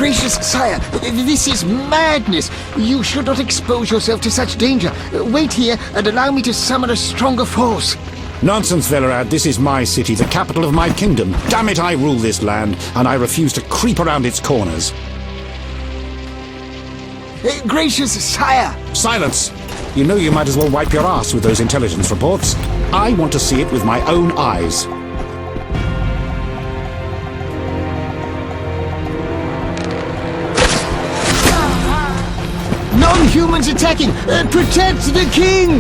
Gracious sire, this is madness. You should not expose yourself to such danger. Wait here and allow me to summon a stronger force. Nonsense, Velerad. This is my city, the capital of my kingdom. Damn it, I rule this land, and I refuse to creep around its corners. Gracious sire! Silence! You know you might as well wipe your ass with those intelligence reports. I want to see it with my own eyes. Non-humans attacking! Protect the king!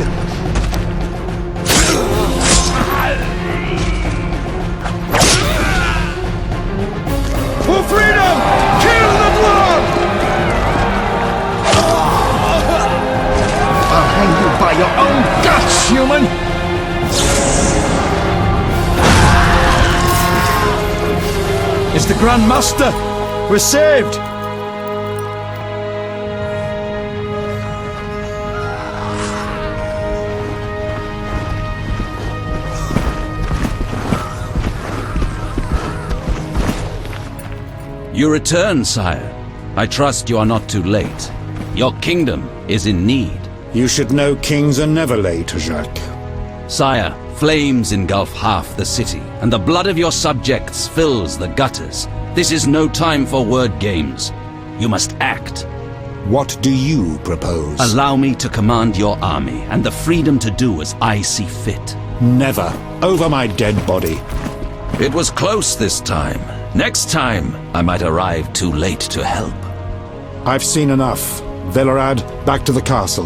For freedom! Kill the dwarf! I'll hang you by your own guts, human! It's the Grand Master! We're saved! You return, sire. I trust you are not too late. Your kingdom is in need. You should know kings are never late, Jacques. Sire, flames engulf half the city, and the blood of your subjects fills the gutters. This is no time for word games. You must act. What do you propose? Allow me to command your army, and the freedom to do as I see fit. Never. Over my dead body. It was close this time. Next time, I might arrive too late to help. I've seen enough. Velerad, back to the castle.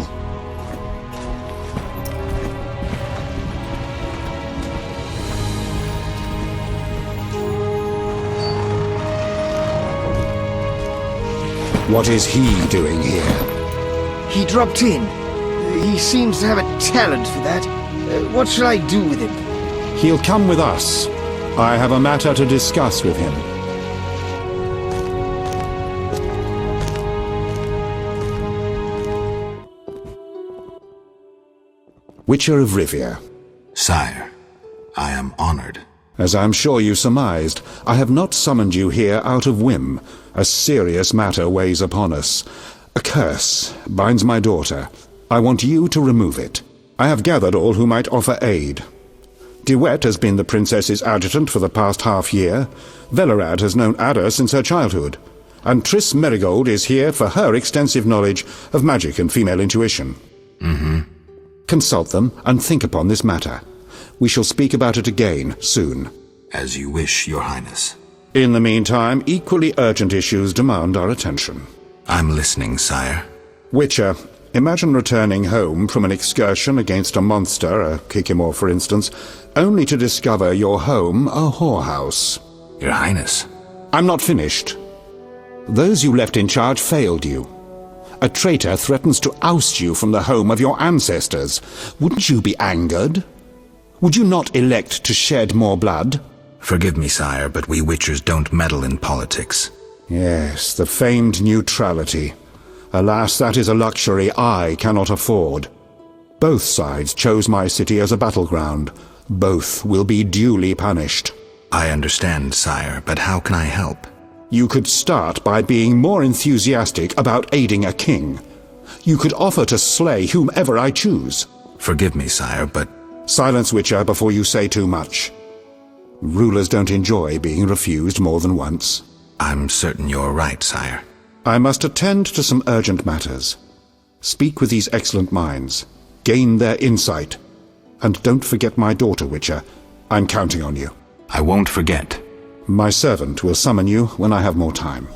What is he doing here? He dropped in. He seems to have a talent for that. What shall I do with him? He'll come with us. I have a matter to discuss with him. Witcher of Rivia. Sire, I am honored. As I'm sure you surmised, I have not summoned you here out of whim. A serious matter weighs upon us. A curse binds my daughter. I want you to remove it. I have gathered all who might offer aid. DeWet has been the princess's adjutant for the past half-year. Velerad has known Ada since her childhood. And Triss Merigold is here for her extensive knowledge of magic and female intuition. Consult them and think upon this matter. We shall speak about it again soon. As you wish, Your Highness. In the meantime, equally urgent issues demand our attention. I'm listening, sire. Witcher, imagine returning home from an excursion against a monster, a Kikimor for instance, only to discover your home a whorehouse. Your Highness. I'm not finished. Those you left in charge failed you. A traitor threatens to oust you from the home of your ancestors. Wouldn't you be angered? Would you not elect to shed more blood? Forgive me, sire, but we Witchers don't meddle in politics. Yes, the famed neutrality. Alas, that is a luxury I cannot afford. Both sides chose my city as a battleground. Both will be duly punished. I understand, sire, but how can I help? You could start by being more enthusiastic about aiding a king. You could offer to slay whomever I choose. Forgive me, sire, but... Silence, Witcher, before you say too much. Rulers don't enjoy being refused more than once. I'm certain you're right, sire. I must attend to some urgent matters. Speak with these excellent minds. Gain their insight. And don't forget my daughter, Witcher. I'm counting on you. I won't forget. My servant will summon you when I have more time.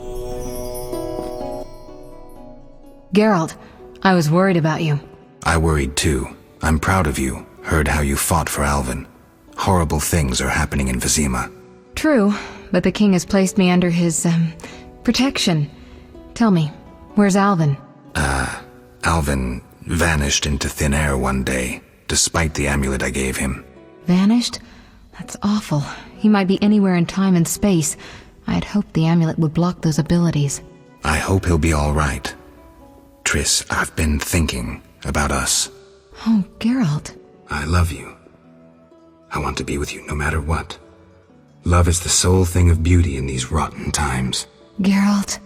Geralt, I was worried about you. I worried too. I'm proud of you. Heard how you fought for Alvin. Horrible things are happening in Vizima. True, but the king has placed me under his, protection. Tell me, where's Alvin? Alvin vanished into thin air one day, despite the amulet I gave him. Vanished? That's awful. He might be anywhere in time and space. I had hoped the amulet would block those abilities. I hope he'll be all right. Triss, I've been thinking about us. Oh, Geralt. I love you. I want to be with you no matter what. Love is the sole thing of beauty in these rotten times. Geralt.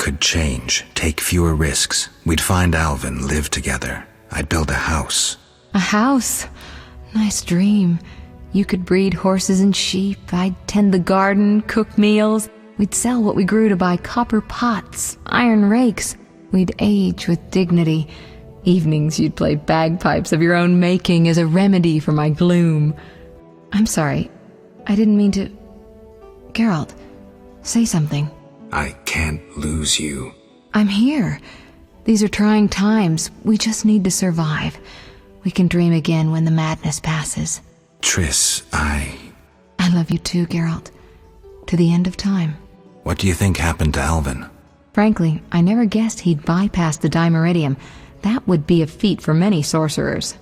could change, take fewer risks. We'd find Alvin, live together. I'd build a house. A house? Nice dream. You could breed horses and sheep. I'd tend the garden, cook meals. We'd sell what we grew to buy copper pots, iron rakes. We'd age with dignity. Evenings you'd play bagpipes of your own making as a remedy for my gloom. I'm sorry. I didn't mean to... Geralt, say something. I can't lose you. I'm here. These are trying times. We just need to survive. We can dream again when the madness passes. Triss, I love you too, Geralt. To the end of time. What do you think happened to Alvin? Frankly, I never guessed he'd bypass the Dimeridium. That would be a feat for many sorcerers.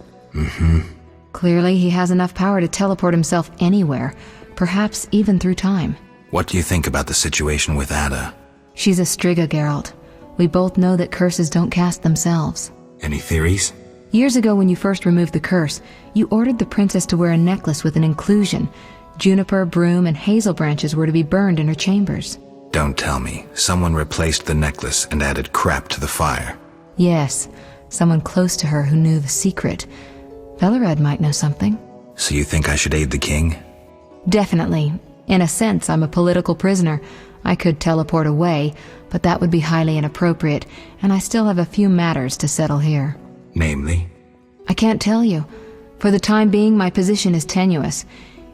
Clearly, he has enough power to teleport himself anywhere, perhaps even through time. What do you think about the situation with Ada? She's a Striga, Geralt. We both know that curses don't cast themselves. Any theories? Years ago, when you first removed the curse, you ordered the princess to wear a necklace with an inclusion. Juniper, broom, and hazel branches were to be burned in her chambers. Don't tell me. Someone replaced the necklace and added crap to the fire. Yes, someone close to her who knew the secret. Velerad might know something. So you think I should aid the king? Definitely. In a sense, I'm a political prisoner. I could teleport away, but that would be highly inappropriate, and I still have a few matters to settle here. Namely? I can't tell you. For the time being, my position is tenuous.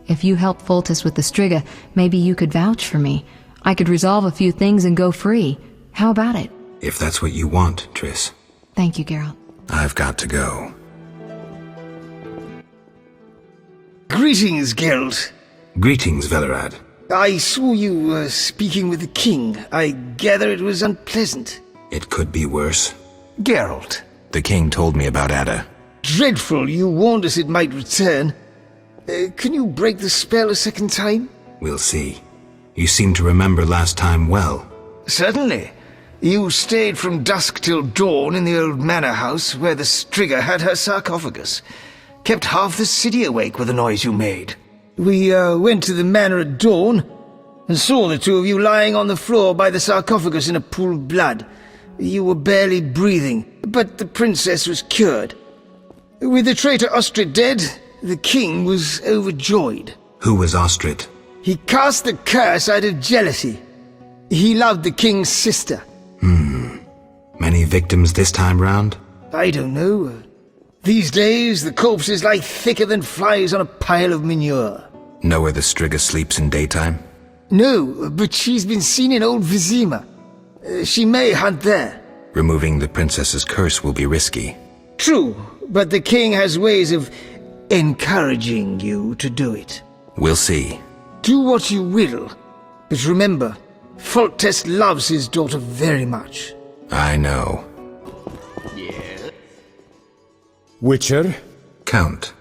If you help Foltest with the Striga, maybe you could vouch for me. I could resolve a few things and go free. How about it? If that's what you want, Triss. Thank you, Geralt. I've got to go. Greetings, Geralt. Greetings, Velerad. I saw you speaking with the king. I gather it was unpleasant. It could be worse. Geralt. The king told me about Ada. Dreadful, you warned us it might return. Can you break the spell a second time? We'll see. You seem to remember last time well. Certainly. You stayed from dusk till dawn in the old manor house where the Striga had her sarcophagus. Kept half the city awake with the noise you made. We went to the manor at dawn and saw the two of you lying on the floor by the sarcophagus in a pool of blood. You were barely breathing, but the princess was cured. With the traitor Ostrid dead, the king was overjoyed. Who was Ostrid? He cast the curse out of jealousy. He loved the king's sister. Many victims this time round? I don't know. These days, the corpses lie thicker than flies on a pile of manure. Know where the Striga sleeps in daytime? No, but she's been seen in Old Vizima. She may hunt there. Removing the princess's curse will be risky. True, but the king has ways of encouraging you to do it. We'll see. Do what you will, but remember, Foltest loves his daughter very much. I know. Witcher? Count.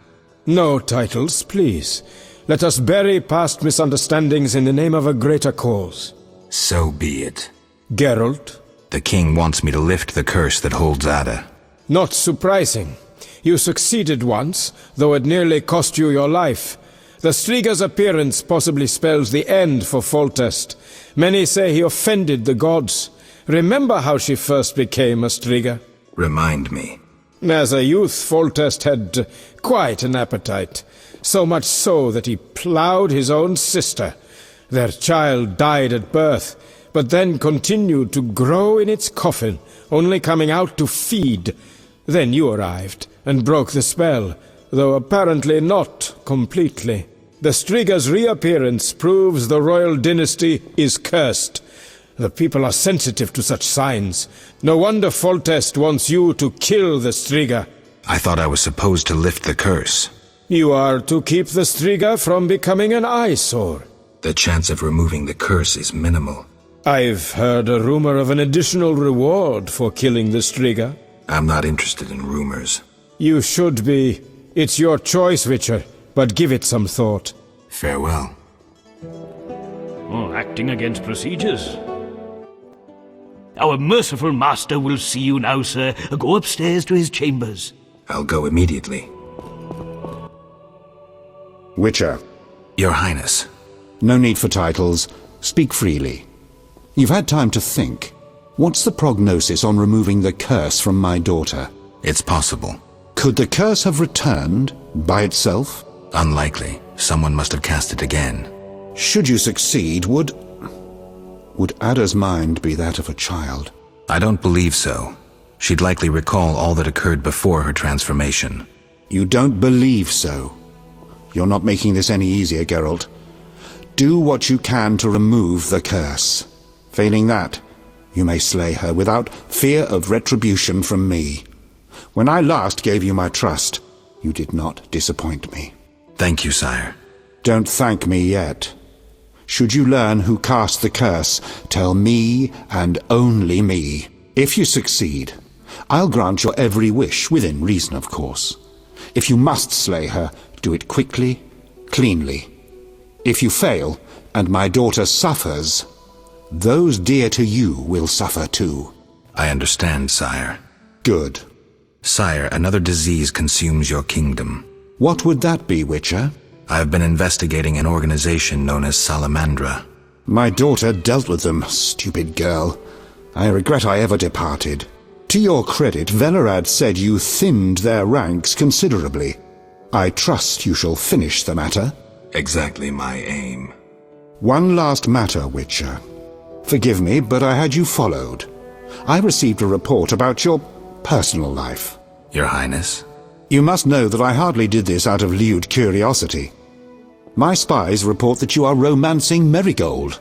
No titles, please. Let us bury past misunderstandings in the name of a greater cause. So be it. Geralt? The king wants me to lift the curse that holds Ada. Not surprising. You succeeded once, though it nearly cost you your life. The Striga's appearance possibly spells the end for Foltest. Many say he offended the gods. Remember how she first became a Striga? Remind me. As a youth, Foltest had quite an appetite. So much so that he ploughed his own sister. Their child died at birth, but then continued to grow in its coffin, only coming out to feed. Then you arrived, and broke the spell, though apparently not completely. The Striga's reappearance proves the royal dynasty is cursed. The people are sensitive to such signs. No wonder Foltest wants you to kill the Striga. I thought I was supposed to lift the curse. You are to keep the Striga from becoming an eyesore. The chance of removing the curse is minimal. I've heard a rumor of an additional reward for killing the Striga. I'm not interested in rumors. You should be. It's your choice, Witcher, but give it some thought. Farewell. Acting against procedures. Our merciful master will see you now, sir. Go upstairs to his chambers. I'll go immediately. Witcher. Your Highness. No need for titles. Speak freely. You've had time to think. What's the prognosis on removing the curse from my daughter? It's possible. Could the curse have returned by itself? Unlikely. Someone must have cast it again. Should you succeed, would Ada's mind be that of a child? I don't believe so. She'd likely recall all that occurred before her transformation. You don't believe so? You're not making this any easier, Geralt. Do what you can to remove the curse. Failing that, you may slay her without fear of retribution from me. When I last gave you my trust, you did not disappoint me. Thank you, sire. Don't thank me yet. Should you learn who cast the curse, tell me and only me. If you succeed, I'll grant your every wish, within reason, of course. If you must slay her, do it quickly, cleanly. If you fail, and my daughter suffers, those dear to you will suffer too. I understand, sire. Good. Sire, another disease consumes your kingdom. What would that be, Witcher? I've been investigating an organization known as Salamandra. My daughter dealt with them, stupid girl. I regret I ever departed. To your credit, Velerad said you thinned their ranks considerably. I trust you shall finish the matter. Exactly my aim. One last matter, Witcher. Forgive me, but I had you followed. I received a report about your personal life. Your Highness? You must know that I hardly did this out of lewd curiosity. My spies report that you are romancing Marigold.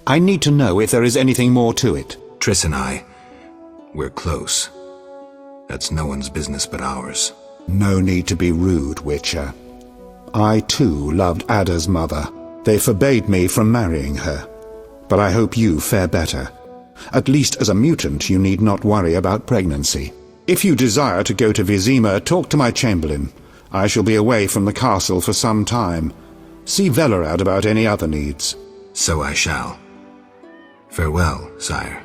I need to know if there is anything more to it. Triss and I, we're close. That's no one's business but ours. No need to be rude, Witcher. I too loved Ada's mother. They forbade me from marrying her. But I hope you fare better. At least as a mutant, you need not worry about pregnancy. If you desire to go to Vizima, talk to my chamberlain. I shall be away from the castle for some time. See Velerad about any other needs. So I shall. Farewell, sire.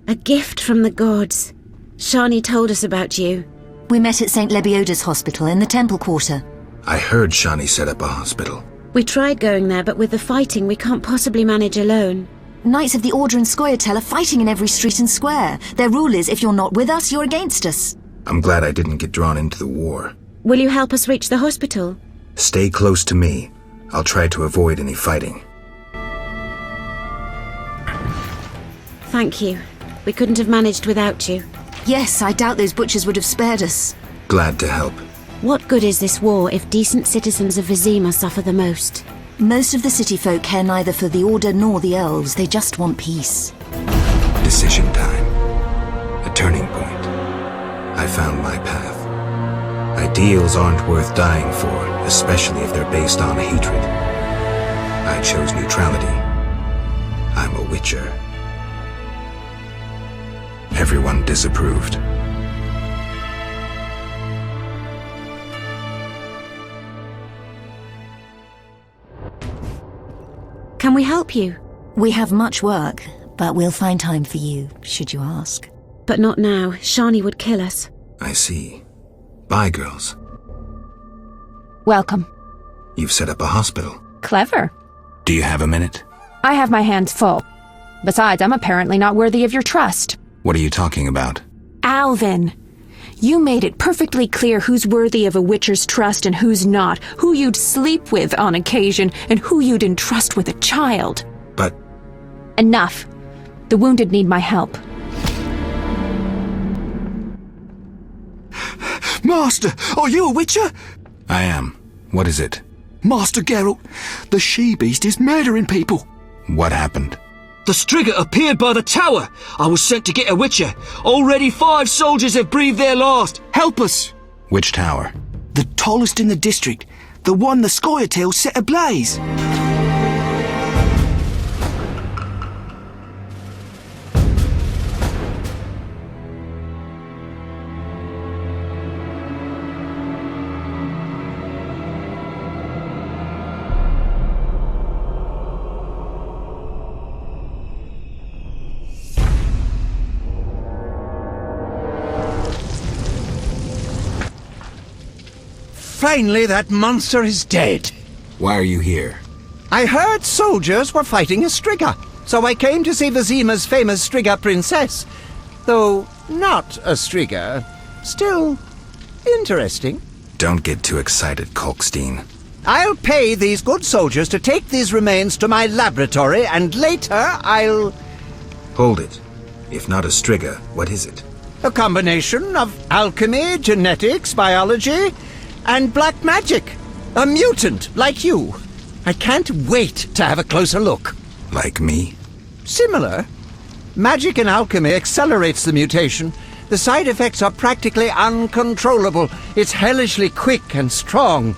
A gift from the gods. Shani told us about you. We met at St. Lebioda's hospital in the Temple Quarter. I heard Shani set up a hospital. We tried going there, but with the fighting, we can't possibly manage alone. Knights of the Order and Scoia'tael are fighting in every street and square. Their rule is, if you're not with us, you're against us. I'm glad I didn't get drawn into the war. Will you help us reach the hospital? Stay close to me. I'll try to avoid any fighting. Thank you. We couldn't have managed without you. Yes, I doubt those butchers would have spared us. Glad to help. What good is this war if decent citizens of Vizima suffer the most? Most of the city folk care neither for the Order nor the elves. They just want peace. Decision time. A turning point. I found my path. Ideals aren't worth dying for, especially if they're based on hatred. I chose neutrality. I'm a Witcher. Everyone disapproved. Can we help you? We have much work, but we'll find time for you, should you ask. But not now. Shani would kill us. I see. Bye, girls. Welcome. You've set up a hospital. Clever. Do you have a minute? I have my hands full. Besides, I'm apparently not worthy of your trust. What are you talking about? Alvin, you made it perfectly clear who's worthy of a Witcher's trust and who's not, who you'd sleep with on occasion, and who you'd entrust with a child. But... Enough. The wounded need my help. Master, are you a Witcher? I am. What is it? Master Geralt, the she-beast is murdering people. What happened? The Striga appeared by the tower. I was sent to get a Witcher. Already 5 soldiers have breathed their last. Help us! Which tower? The tallest in the district. The one the Scoia'tael set ablaze. finally that monster is dead. Why are you here? I heard soldiers were fighting a Striga, so I came to see Vizima's famous Striga princess. Though not a Striga, still interesting. Don't get too excited, Kalkstein. I'll pay these good soldiers to take these remains to my laboratory, and later I'll... Hold it. If not a Striga, what is it? A combination of alchemy, genetics, biology, and black magic. A mutant like you. I can't wait to have a closer look. Like me? Similar. Magic and alchemy accelerates the mutation. The side effects are practically uncontrollable. It's hellishly quick and strong.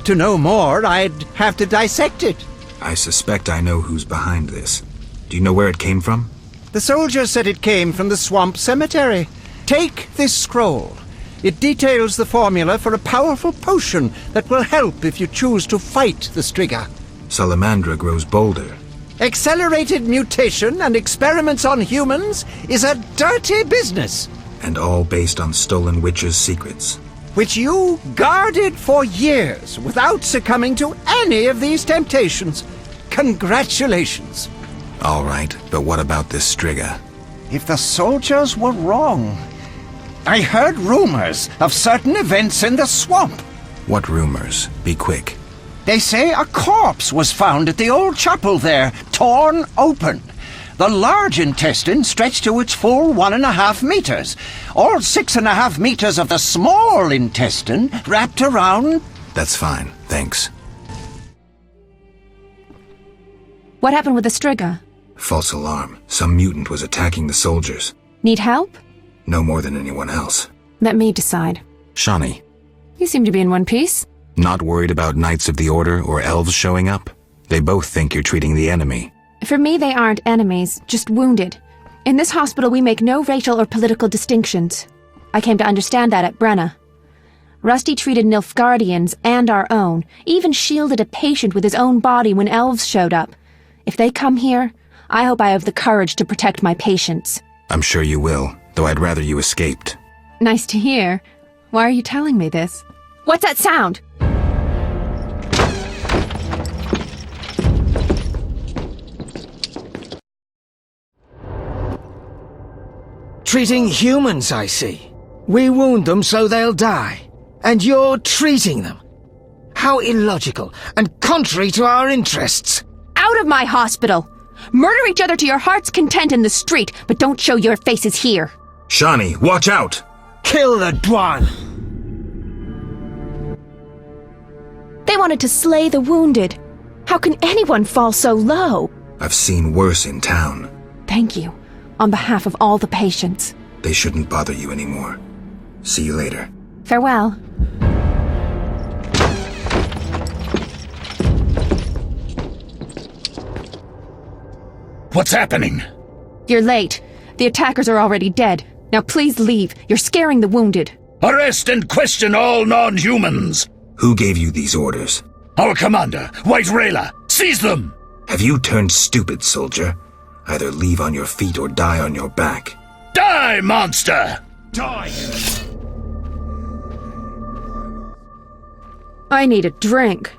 To know more, I'd have to dissect it. I suspect I know who's behind this. Do you know where it came from? The soldier said it came from the swamp cemetery. Take this scroll. It details the formula for a powerful potion that will help if you choose to fight the Striga. Salamandra grows bolder. Accelerated mutation and experiments on humans is a dirty business. And all based on stolen witches' secrets. Which you guarded for years without succumbing to any of these temptations. Congratulations. All right, but what about this Striga? If the soldiers were wrong. I heard rumors of certain events in the swamp. What rumors? Be quick. They say a corpse was found at the old chapel there, torn open. The large intestine stretched to its full 1.5 meters. All 6.5 meters of the small intestine wrapped around... That's fine, thanks. What happened with the Striga? False alarm. Some mutant was attacking the soldiers. Need help? No more than anyone else. Let me decide. Shawnee. You seem to be in one piece. Not worried about Knights of the Order or elves showing up? They both think you're treating the enemy. For me, they aren't enemies, just wounded. In this hospital, we make no racial or political distinctions. I came to understand that at Brenna. Rusty treated Nilfgaardians and our own, even shielded a patient with his own body when elves showed up. If they come here, I hope I have the courage to protect my patients. I'm sure you will, though I'd rather you escaped. Nice to hear. Why are you telling me this? What's that sound? Treating humans, I see. We wound them so they'll die. And you're treating them. How illogical and contrary to our interests. Out of my hospital! Murder each other to your heart's content in the street, but don't show your faces here. Shawnee, watch out! Kill the Dwan! They wanted to slay the wounded. How can anyone fall so low? I've seen worse in town. Thank you, on behalf of all the patients. They shouldn't bother you anymore. See you later. Farewell. What's happening? You're late. The attackers are already dead. Now please leave. You're scaring the wounded. Arrest and question all non-humans! Who gave you these orders? Our commander, White Rayla. Seize them! Have you turned stupid, soldier? Either leave on your feet or die on your back. Die, monster! Die! I need a drink.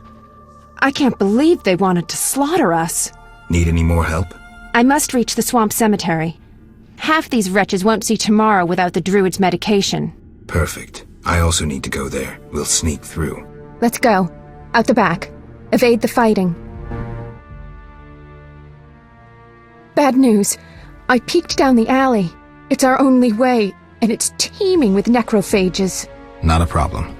I can't believe they wanted to slaughter us. Need any more help? I must reach the swamp cemetery. Half these wretches won't see tomorrow without the druid's medication. Perfect. I also need to go there. We'll sneak through. Let's go. Out the back. Evade the fighting. Bad news. I peeked down the alley. It's our only way, and it's teeming with necrophages. Not a problem.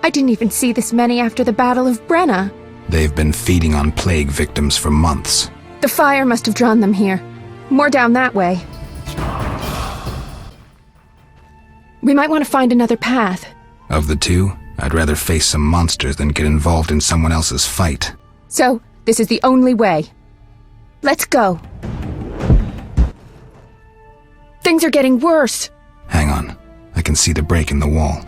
I didn't even see this many after the Battle of Brenna. They've been feeding on plague victims for months. The fire must have drawn them here. More down that way. We might want to find another path. Of the two, I'd rather face some monsters than get involved in someone else's fight. So, this is the only way. Let's go. Things are getting worse. Hang on. I can see the break in the wall.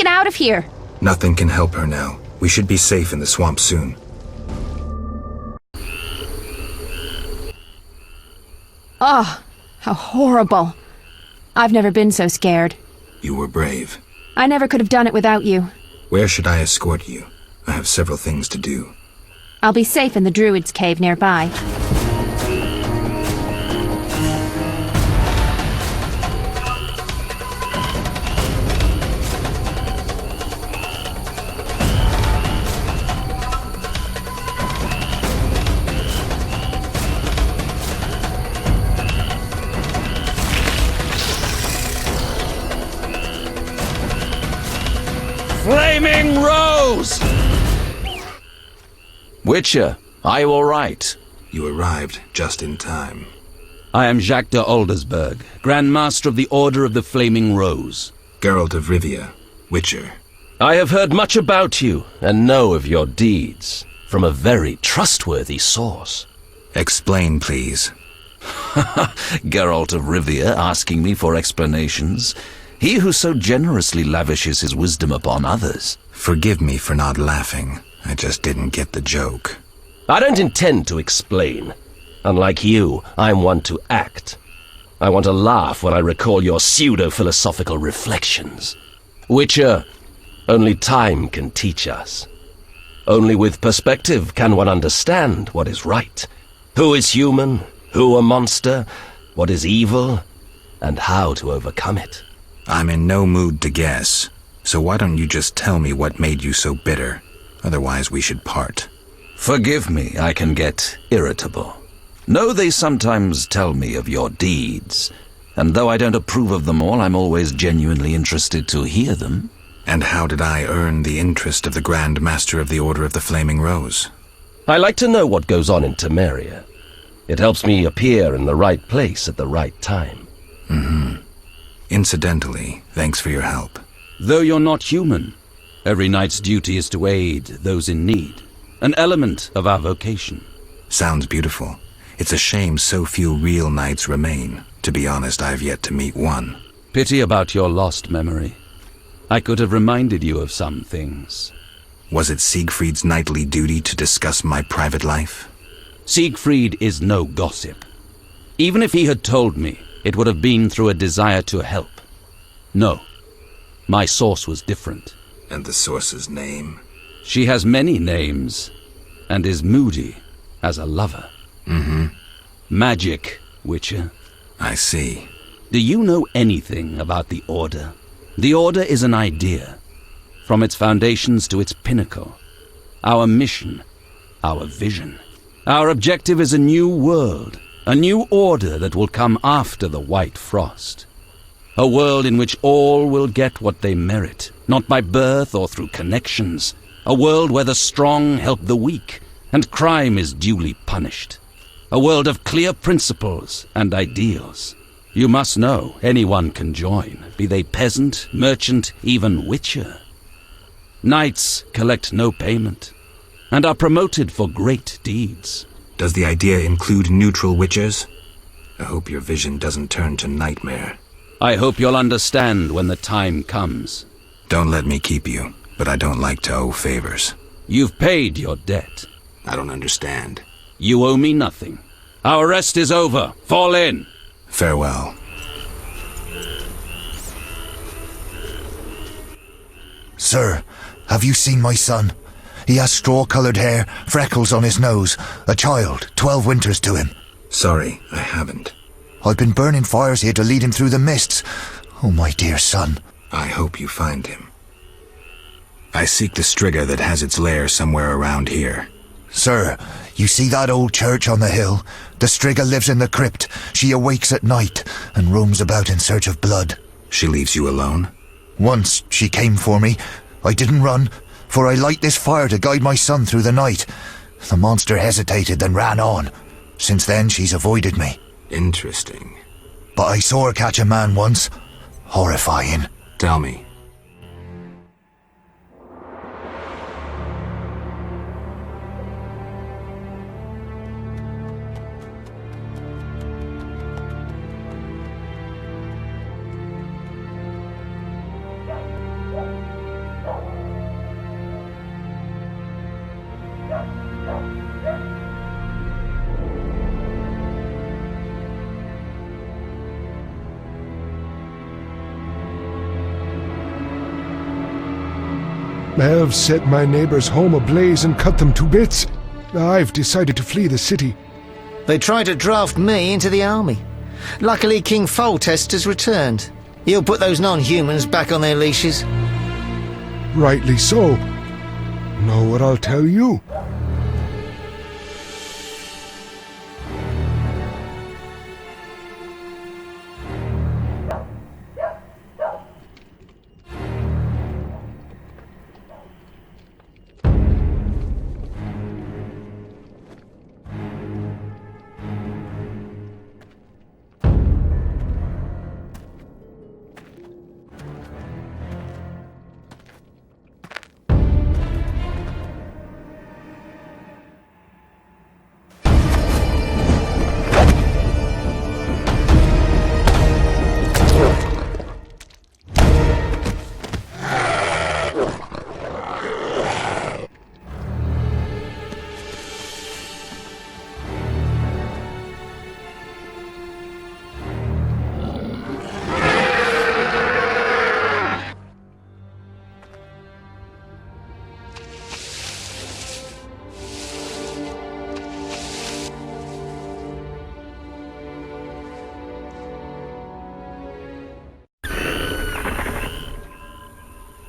get out of here! Nothing can help her now. We should be safe in the swamp soon. Oh, how horrible. I've never been so scared. You were brave. I never could have done it without you. Where should I escort you? I have several things to do. I'll be safe in the Druid's cave nearby. Flaming Rose! Witcher, are you all right? You arrived just in time. I am Jacques de Aldersberg, Grand Master of the Order of the Flaming Rose. Geralt of Rivia, Witcher. I have heard much about you and know of your deeds from a very trustworthy source. Explain, please. Geralt of Rivia asking me for explanations. He who so generously lavishes his wisdom upon others. Forgive me for not laughing. I just didn't get the joke. I don't intend to explain. Unlike you, I'm one to act. I want to laugh when I recall your pseudo-philosophical reflections. Witcher, only time can teach us. Only with perspective can one understand what is right. Who is human, who a monster, what is evil, and how to overcome it. I'm in no mood to guess, so why don't you just tell me what made you so bitter? Otherwise we should part. Forgive me, I can get irritable. Know they sometimes tell me of your deeds, and though I don't approve of them all, I'm always genuinely interested to hear them. And how did I earn the interest of the Grand Master of the Order of the Flaming Rose? I like to know what goes on in Temeria. It helps me appear in the right place at the right time. Incidentally, thanks for your help. Though you're not human, every knight's duty is to aid those in need. An element of our vocation. Sounds beautiful. It's a shame so few real knights remain. To be honest, I've yet to meet one. Pity about your lost memory. I could have reminded you of some things. Was it Siegfried's knightly duty to discuss my private life? Siegfried is no gossip. Even if he had told me, it would have been through a desire to help. No, my source was different. And the source's name? She has many names, and is moody as a lover. Magic, Witcher. I see. Do you know anything about the Order? The Order is an idea, from its foundations to its pinnacle. Our mission, our vision. Our objective is a new world, a new order that will come after the White Frost. A world in which all will get what they merit, not by birth or through connections. A world where the strong help the weak, and crime is duly punished. A world of clear principles and ideals. You must know anyone can join, be they peasant, merchant, even witcher. Knights collect no payment, and are promoted for great deeds. Does the idea include neutral witchers? I hope your vision doesn't turn to nightmare. I hope you'll understand when the time comes. Don't let me keep you, but I don't like to owe favors. You've paid your debt. I don't understand. You owe me nothing. Our rest is over. Fall in. Farewell. Sir, have you seen my son? He has straw-colored hair, freckles on his nose, a child, 12 winters to him. Sorry, I haven't. I've been burning fires here to lead him through the mists. Oh, my dear son. I hope you find him. I seek the Striga that has its lair somewhere around here. Sir, you see that old church on the hill? The Striga lives in the crypt. She awakes at night and roams about in search of blood. She leaves you alone? Once she came for me. I didn't run, for I light this fire to guide my son through the night. The monster hesitated, then ran on. Since then, she's avoided me. Interesting. But I saw her catch a man once. Horrifying. Tell me. Elves set my neighbor's home ablaze and cut them to bits. I've decided to flee the city. They tried to draft me into the army. Luckily, King Foltest has returned. He'll put those non-humans back on their leashes. Rightly so. Know what I'll tell you?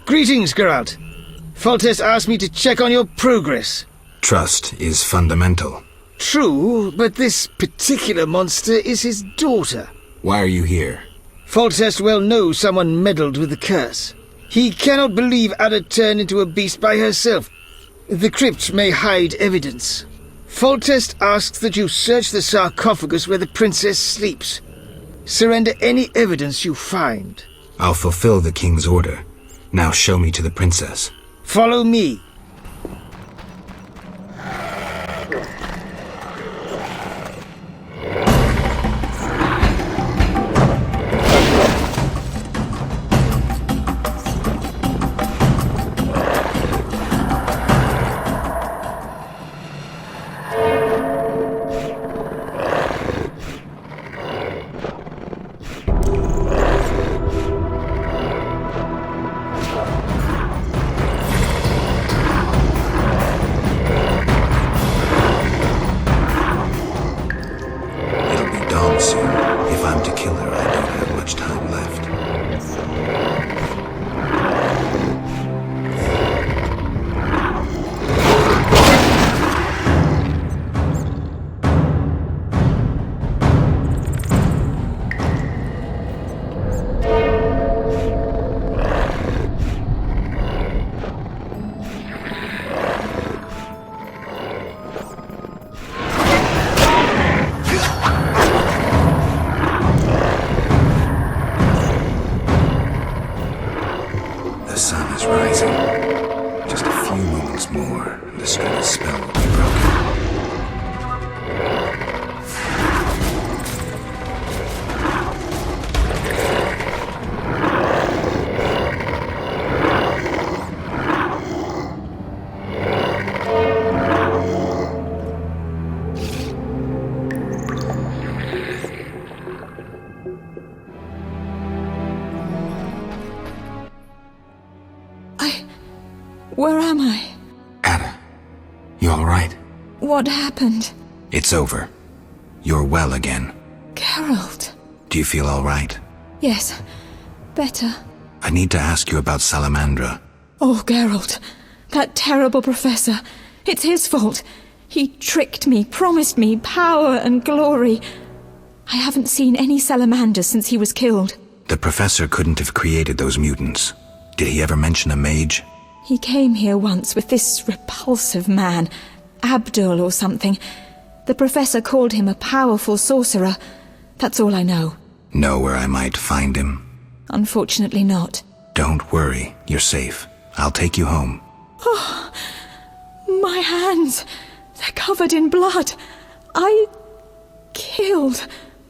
Greetings, Geralt. Foltest asked me to check on your progress. Trust is fundamental. True, but this particular monster is his daughter. Why are you here? Foltest well knows someone meddled with the curse. He cannot believe Ada turned into a beast by herself. The crypt may hide evidence. Foltest asks that you search the sarcophagus where the princess sleeps. Surrender any evidence you find. I'll fulfill the king's order. Now show me to the princess. Follow me. If I'm to kill her, I don't have much time left. The sun is rising. Just a few moments more, and the strange spell will be broken. Where am I? Ada, you all right? What happened? It's over. You're well again. Geralt. Do you feel all right? Yes, better. I need to ask you about Salamandra. Oh, Geralt. That terrible professor. It's his fault. He tricked me, promised me power and glory. I haven't seen any salamanders since he was killed. The professor couldn't have created those mutants. Did he ever mention a mage? He came here once with this repulsive man, Abdul or something. The professor called him a powerful sorcerer. That's all I know. Know where I might find him? Unfortunately not. Don't worry, you're safe. I'll take you home. Oh, my hands. They're covered in blood. I killed,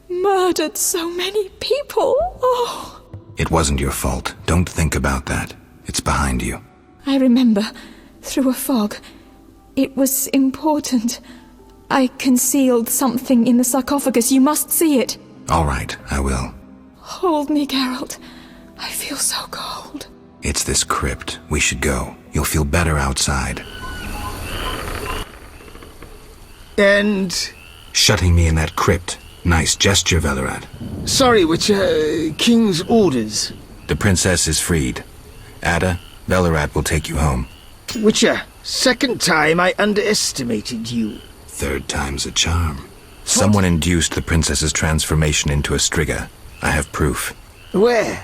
murdered so many people. Oh. It wasn't your fault. Don't think about that. It's behind you. I remember, through a fog. It was important. I concealed something in the sarcophagus. You must see it. All right, I will. Hold me, Geralt. I feel so cold. It's this crypt. We should go. You'll feel better outside. And... Shutting me in that crypt. Nice gesture, Velerat. Sorry, Witcher. King's orders. The princess is freed. Ada, Velerat will take you home. Witcher, second time I underestimated you. Third time's a charm. Someone induced the princess's transformation into a Striga. I have proof. Where?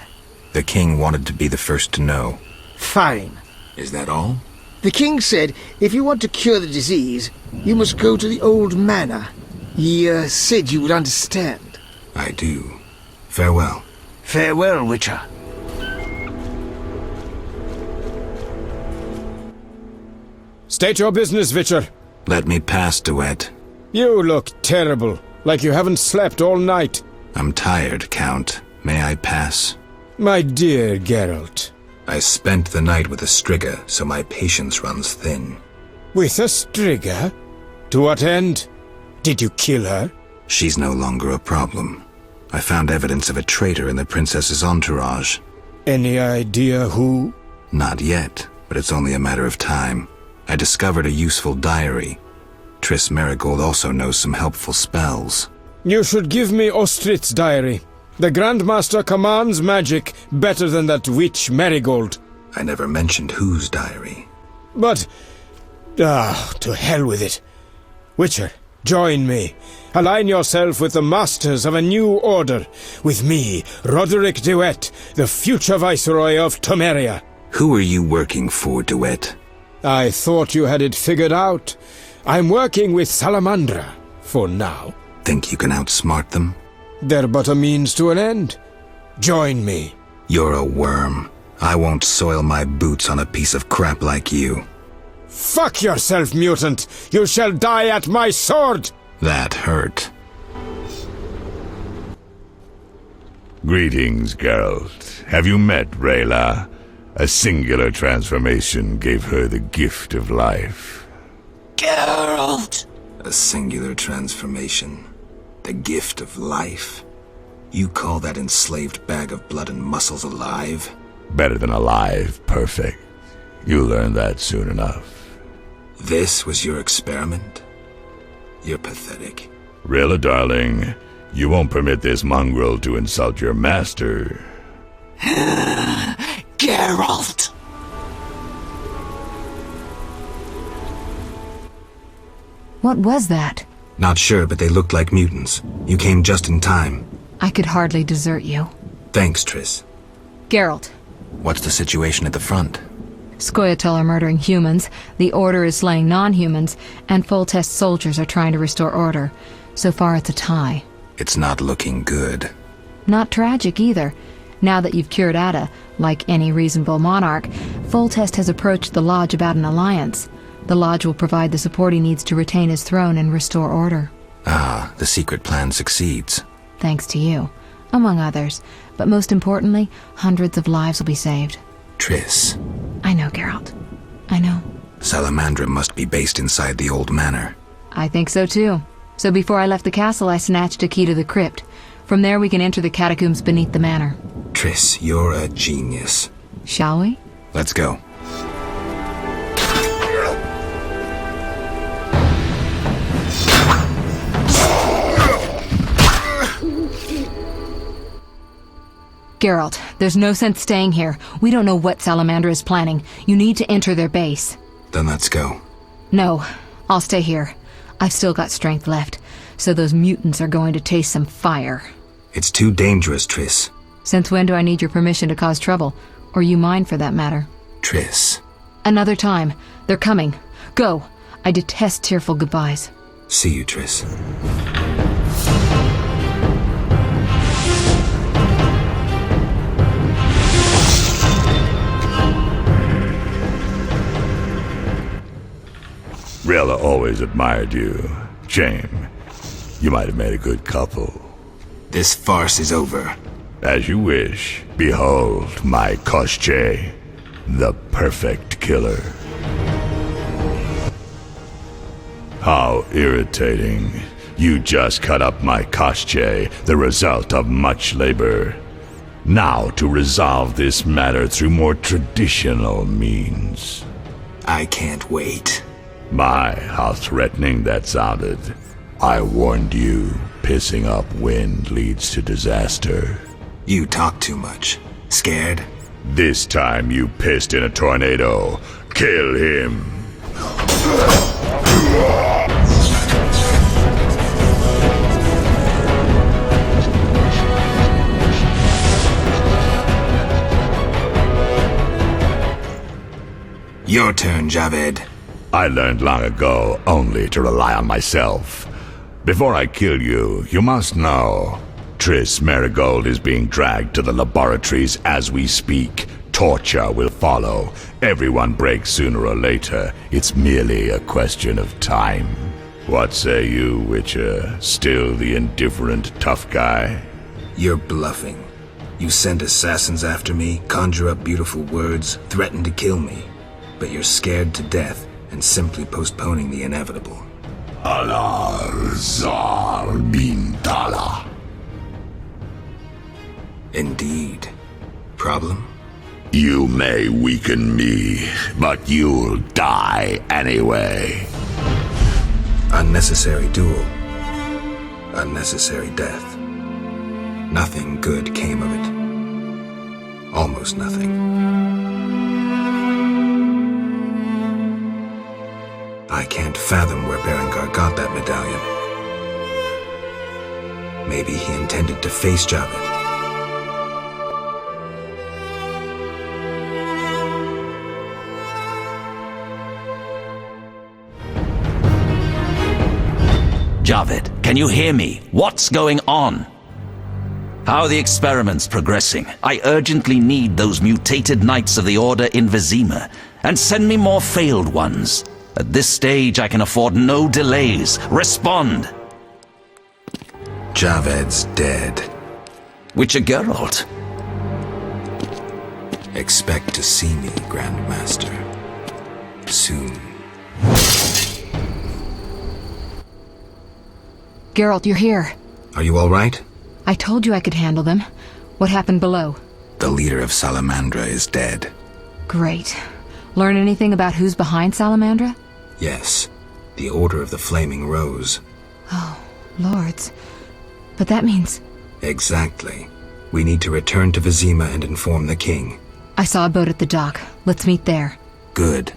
The king wanted to be the first to know. Fine. Is that all? The king said if you want to cure the disease, you must go to the old manor. He said you would understand. I do. Farewell. Farewell, Witcher. State your business, Witcher. Let me pass, Duet. You look terrible, like you haven't slept all night. I'm tired, Count. May I pass? My dear Geralt. I spent the night with a Striga, so my patience runs thin. With a Striga? To what end? Did you kill her? She's no longer a problem. I found evidence of a traitor in the princess's entourage. Any idea who? Not yet, but it's only a matter of time. I discovered a useful diary. Triss Merigold also knows some helpful spells. You should give me Ostrit's diary. The Grandmaster commands magic better than that witch Merigold. I never mentioned whose diary. But... to hell with it. Witcher, join me. Align yourself with the masters of a new order. With me, Roderick Duet, the future Viceroy of Temeria. Who are you working for, Duet? I thought you had it figured out. I'm working with Salamandra, for now. Think you can outsmart them? They're but a means to an end. Join me. You're a worm. I won't soil my boots on a piece of crap like you. Fuck yourself, mutant! You shall die at my sword! That hurt. Greetings, Geralt. Have you met Rayla? A singular transformation gave her the gift of life. Geralt! A singular transformation. The gift of life. You call that enslaved bag of blood and muscles alive? Better than alive, perfect. You'll learn that soon enough. This was your experiment? You're pathetic. Rayla, darling, you won't permit this mongrel to insult your master. Geralt! What was that? Not sure, but they looked like mutants. You came just in time. I could hardly desert you. Thanks, Triss. Geralt. What's the situation at the front? Scoia'tael are murdering humans, the Order is slaying non-humans, and Foltest soldiers are trying to restore order. So far it's a tie. It's not looking good. Not tragic either. Now that you've cured Ada, like any reasonable monarch, Foltest has approached the Lodge about an alliance. The Lodge will provide the support he needs to retain his throne and restore order. Ah, the secret plan succeeds. Thanks to you, among others. But most importantly, hundreds of lives will be saved. Triss. I know, Geralt. I know. Salamandra must be based inside the old manor. I think so too. So before I left the castle, I snatched a key to the crypt. From there we can enter the catacombs beneath the manor. Triss, you're a genius. Shall we? Let's go. Geralt, there's no sense staying here. We don't know what Salamandra is planning. You need to enter their base. Then let's go. No, I'll stay here. I've still got strength left, so those mutants are going to taste some fire. It's too dangerous, Triss. Since when do I need your permission to cause trouble? Or you mine, for that matter? Triss. Another time. They're coming. Go. I detest tearful goodbyes. See you, Triss. Rayla always admired you. Shame. You might have made a good couple. This farce is over. As you wish. Behold my Koschei, the perfect killer. How irritating. You just cut up my Koschei, the result of much labor. Now to resolve this matter through more traditional means. I can't wait. My, how threatening that sounded. I warned you, pissing up wind leads to disaster. You talk too much. Scared? This time you pissed in a tornado. Kill him. Your turn, Javed. I learned long ago only to rely on myself. Before I kill you, you must know. Triss Marigold is being dragged to the laboratories as we speak. Torture will follow. Everyone breaks sooner or later. It's merely a question of time. What say you, Witcher? Still the indifferent tough guy? You're bluffing. You send assassins after me, conjure up beautiful words, threaten to kill me. But you're scared to death and simply postponing the inevitable. Alar Zar bin Tala. Indeed. Problem? You may weaken me, but you'll die anyway. Unnecessary duel. Unnecessary death. Nothing good came of it. Almost nothing. I can't fathom where Berengar got that medallion. Maybe he intended to face Javed. Javed, can you hear me? What's going on? How are the experiments progressing? I urgently need those mutated Knights of the Order in Vizima, and send me more failed ones. At this stage, I can afford no delays. Respond! Javed's dead. Witcher Geralt. Expect to see me, Grandmaster. Soon. Geralt, you're here. Are you all right? I told you I could handle them. What happened below? The leader of Salamandra is dead. Great. Learn anything about who's behind Salamandra? Yes. The Order of the Flaming Rose. Oh, lords. But that means... Exactly. We need to return to Vizima and inform the king. I saw a boat at the dock. Let's meet there. Good.